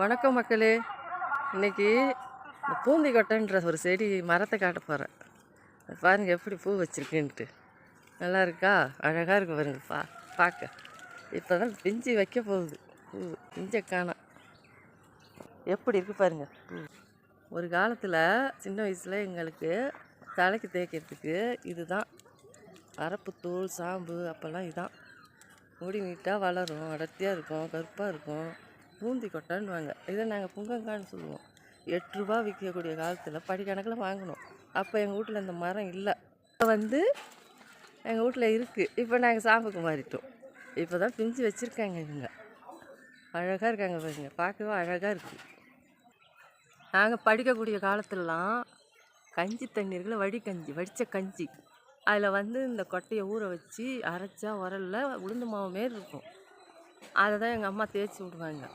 வணக்கம் மக்களே. இன்னைக்கு இந்த பூந்திக்கொட்டைன்ற ஒரு செடி மரத்தை காட்ட போகிறேன். பாருங்க எப்படி பூ வச்சிருக்குன்ட்டு. நல்லா இருக்கா? அழகாக இருக்கு பாருங்க. பார்க்க இப்போ தான் பிஞ்சு வைக்க போகுது. பூ பிஞ்சை காணோம். எப்படி இருக்குது பாருங்க பூ. ஒரு காலத்தில் சின்ன வயசில் எங்களுக்கு தலைக்கு தேய்க்கிறதுக்கு இதுதான் அரப்புத்தூள் சாம்பு. அப்போல்லாம் இதுதான் முடி நீட்டாக வளரும், அடர்த்தியாக இருக்கும், கருப்பாக இருக்கும். பூந்திக்கொட்டைன்னுவாங்க. இதை நாங்கள் புங்கங்கான்னு சொல்லுவோம். 8 ரூபா விற்கக்கூடிய காலத்தில் படிக்கணக்கில் வாங்கினோம். அப்போ எங்கள் வீட்டில் இந்த மரம் இல்லை. இப்போ எங்கள் வீட்டில் இருக்குது. இப்போ நாங்கள் சாம்புக்கு மாறிட்டோம். இப்போ தான் பிஞ்சு வச்சுருக்காங்க. இவங்க அழகாக இருக்காங்க பாருங்க. பார்க்கவே அழகாக இருக்குது. நாங்கள் படிக்கக்கூடிய காலத்துலலாம் கஞ்சி தண்ணீர்களை வடித்த கஞ்சி அதில் இந்த கொட்டையை ஊற வச்சு அரைச்சா உரலில் உளுந்து மாவு மாரி இருக்கும். அதை தான் எங்கள் அம்மா தேய்ச்சி விடுவாங்க.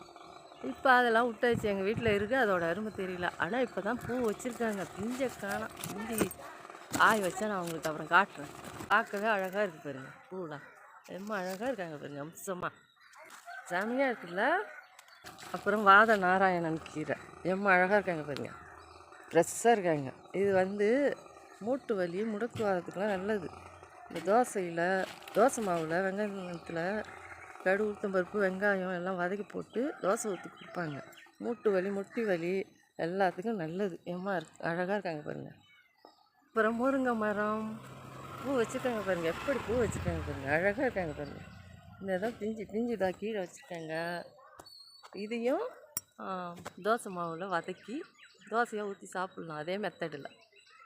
இப்போ அதெல்லாம் விட்டாச்சு. எங்கள் வீட்டில் இருக்குது. அதோட அருமை தெரியல. ஆனால் இப்போ தான் பூ வச்சுருக்காங்க. பிஞ்சை காணோம். பிஞ்சி ஆய் வச்சா நான் உங்களுக்கு அப்புறம் காட்டுறேன். பார்க்கவே அழகாக இருக்குது பாருங்க. பூலாம் ரொம்ப அழகாக இருக்காங்க பாருங்க. அம்சமாக செமையாக இருக்குல்ல. அப்புறம் வாத நாராயணன் கீரை ரொம்ப அழகாக இருக்காங்க பாருங்க. ஃப்ரெஷ்ஷாக இருக்காங்க. இது மூட்டு வலி முடக்குவாதத்துக்குலாம் நல்லது. இந்த தோசை மாவில் வெங்காயத்தில் கடுகு உளுத்தம்பருப்பு வெங்காயம் எல்லாம் வதக்கி போட்டு தோசை ஊற்றி கொடுப்பாங்க. மூட்டு வலி முட்டி வலி எல்லாத்துக்கும் நல்லது. அழகாக இருக்காங்க பாருங்கள். அப்புறம் முருங்கை மரம் பூ வச்சுருக்காங்க பாருங்கள். எப்படி பூ வச்சுருக்காங்க பாருங்கள். அழகாக இருக்காங்க பாருங்கள். இந்த தான் பிஞ்சு தான் கீழே வச்சுருக்காங்க. இதையும் தோசை மாவில் வதக்கி தோசையாக ஊற்றி சாப்பிட்லாம். அதே மெத்தடில்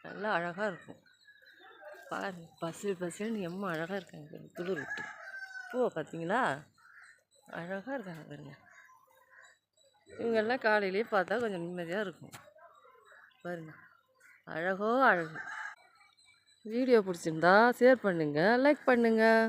நல்லா அழகாக இருக்கும். பாருங்கள் பசுன்னு அழகாக இருக்காங்க பாருங்கள். துளிர் விட்டு பூவை பார்த்தீங்களா? அழகாக இருக்காங்க பாருங்க. இவங்கெல்லாம் காலையிலேயே பார்த்தா கொஞ்சம் நிம்மதியாக இருக்கும் பாருங்க. அழகோ அழகு. வீடியோ பிடிச்சிருந்தா ஷேர் பண்ணுங்கள், லைக் பண்ணுங்கள்.